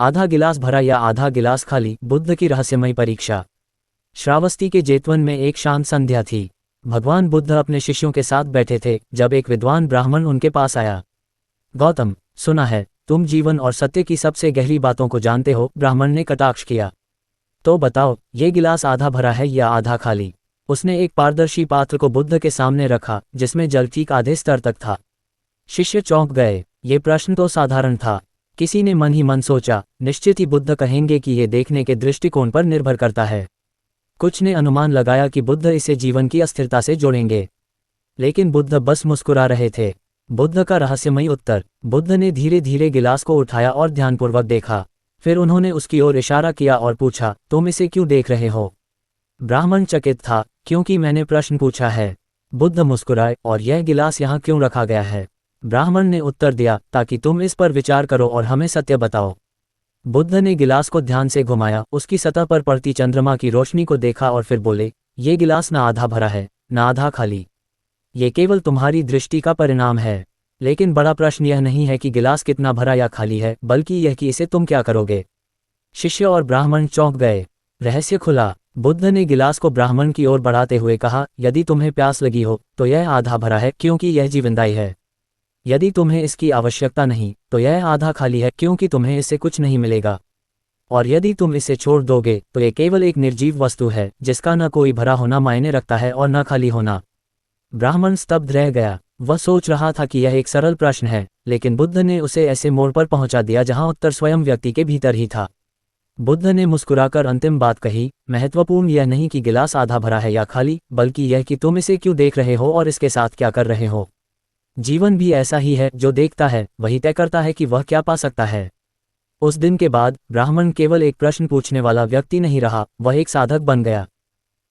आधा गिलास भरा या आधा गिलास खाली, बुद्ध की रहस्यमयी परीक्षा। श्रावस्ती के जेतवन में एक शांत संध्या थी। भगवान बुद्ध अपने शिष्यों के साथ बैठे थे जब एक विद्वान ब्राह्मण उनके पास आया। गौतम, सुना है तुम जीवन और सत्य की सबसे गहरी बातों को जानते हो, ब्राह्मण ने कटाक्ष किया। तो बताओ, ये गिलास आधा भरा है या आधा खाली? उसने एक पारदर्शी पात्र को बुद्ध के सामने रखा जिसमें जल ठीक आधे स्तर तक था। शिष्य चौंक गए। ये प्रश्न तो साधारण था। किसी ने मन ही मन सोचा, निश्चित ही बुद्ध कहेंगे कि ये देखने के दृष्टिकोण पर निर्भर करता है। कुछ ने अनुमान लगाया कि बुद्ध इसे जीवन की अस्थिरता से जोड़ेंगे, लेकिन बुद्ध बस मुस्कुरा रहे थे। बुद्ध का रहस्यमयी उत्तर। बुद्ध ने धीरे धीरे गिलास को उठाया और ध्यानपूर्वक देखा। फिर उन्होंने उसकी ओर इशारा किया और पूछा, तुम इसे क्यों देख रहे हो? ब्राह्मण चकित था, क्योंकि मैंने प्रश्न पूछा है। बुद्ध मुस्कुराए, और यह गिलास यहाँ क्यों रखा गया है? ब्राह्मण ने उत्तर दिया, ताकि तुम इस पर विचार करो और हमें सत्य बताओ। बुद्ध ने गिलास को ध्यान से घुमाया, उसकी सतह पर पड़ती चंद्रमा की रोशनी को देखा और फिर बोले, ये गिलास ना आधा भरा है ना आधा खाली। ये केवल तुम्हारी दृष्टि का परिणाम है। लेकिन बड़ा प्रश्न यह नहीं है कि गिलास कितना भरा या खाली है, बल्कि यह कि इसे तुम क्या करोगे। शिष्य और ब्राह्मण चौंक गए। रहस्य खुला। बुद्ध ने गिलास को ब्राह्मण की ओर बढ़ाते हुए कहा, यदि तुम्हें प्यास लगी हो तो यह आधा भरा है, क्योंकि यह जीवनदायी है। यदि तुम्हें इसकी आवश्यकता नहीं तो यह आधा खाली है, क्योंकि तुम्हें इससे कुछ नहीं मिलेगा। और यदि तुम इसे छोड़ दोगे तो यह केवल एक निर्जीव वस्तु है जिसका न कोई भरा होना मायने रखता है और न खाली होना। ब्राह्मण स्तब्ध रह गया। वह सोच रहा था कि यह एक सरल प्रश्न है, लेकिन बुद्ध ने उसे ऐसे मोड़ पर पहुंचा दिया जहां उत्तर स्वयं व्यक्ति के भीतर ही था। बुद्ध ने मुस्कुराकर अंतिम बात कही, महत्वपूर्ण यह नहीं कि गिलास आधा भरा है या खाली, बल्कि यह कि तुम इसे क्यों देख रहे हो और इसके साथ क्या कर रहे हो। जीवन भी ऐसा ही है, जो देखता है वही तय करता है कि वह क्या पा सकता है। उस दिन के बाद ब्राह्मण केवल एक प्रश्न पूछने वाला व्यक्ति नहीं रहा, वह एक साधक बन गया।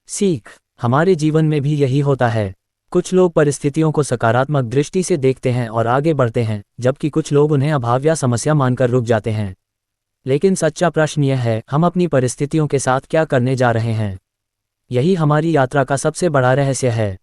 सीख। हमारे जीवन में भी यही होता है। कुछ लोग परिस्थितियों को सकारात्मक दृष्टि से देखते हैं और आगे बढ़ते हैं, जबकि कुछ लोग उन्हें अभाव या समस्या मानकर रुक जाते हैं। लेकिन सच्चा प्रश्न यह है, हम अपनी परिस्थितियों के साथ क्या करने जा रहे हैं। यही हमारी यात्रा का सबसे बड़ा रहस्य है।